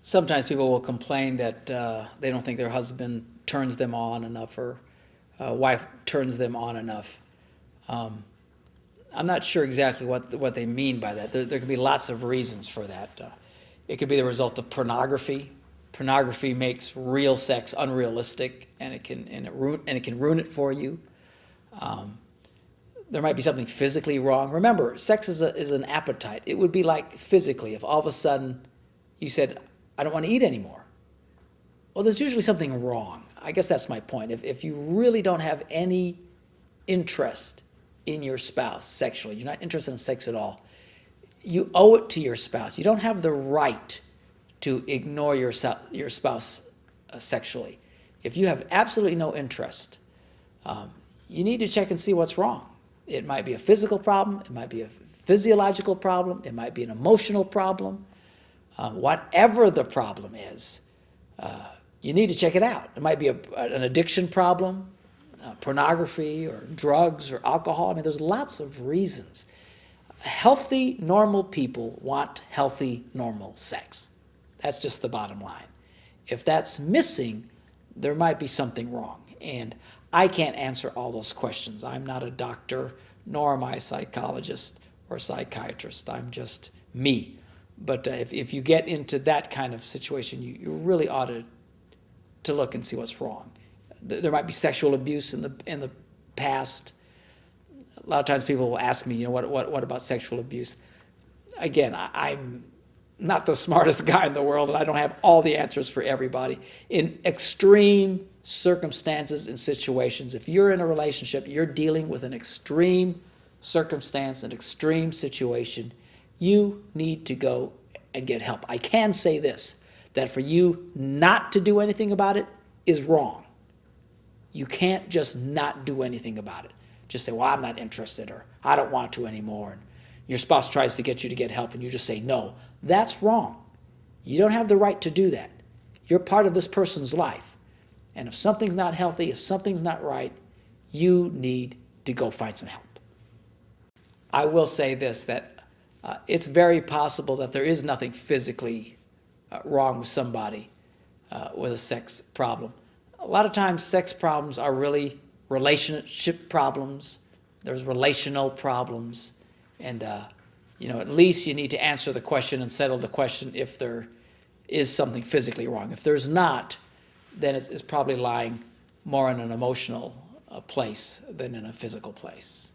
Sometimes people will complain that they don't think their husband turns them on enough or wife turns them on enough. Um, I'm not sure exactly what they mean by that. There could be lots of reasons for that. It could be the result of pornography. Pornography makes real sex unrealistic, and it can ruin it for you. Um, there might be something physically wrong. Remember, sex is an appetite. It would be like physically if all of a sudden you said, "I don't want to eat anymore." Well, there's usually something wrong. I guess that's my point. If you really don't have any interest in your spouse sexually, you're not interested in sex at all, you owe it to your spouse. You don't have the right to ignore your spouse sexually. If you have absolutely no interest, you need to check and see what's wrong. It might be a physical problem. It might be a physiological problem. It might be an emotional problem. Whatever the problem is, you need to check it out. It might be an addiction problem, pornography or drugs or alcohol. I mean, there's lots of reasons. Healthy, normal people want healthy, normal sex. That's just the bottom line. If that's missing, there might be something wrong. And I can't answer all those questions. I'm not a doctor, nor am I a psychologist or psychiatrist. I'm just me. But if you get into that kind of situation, you really ought to look and see what's wrong. There might be sexual abuse in the past. A lot of times people will ask me, what about sexual abuse? Again, I'm not the smartest guy in the world, and I don't have all the answers for everybody. In extreme circumstances and situations, if you're in a relationship, you're dealing with an extreme circumstance, an extreme situation, you need to go and get help. I can say this, that for you not to do anything about it is wrong. You can't just not do anything about it. Just say, well, I'm not interested, or I don't want to anymore. And your spouse tries to get you to get help, and you just say no. That's wrong. You don't have the right to do that. You're part of this person's life. And if something's not healthy, if something's not right, you need to go find some help. I will say this, that it's very possible that there is nothing physically wrong with somebody with a sex problem. A lot of times sex problems are really relationship problems. There's relational problems. And, at least you need to answer the question and settle the question if there is something physically wrong. If there's not, then it's probably lying more in an emotional place than in a physical place.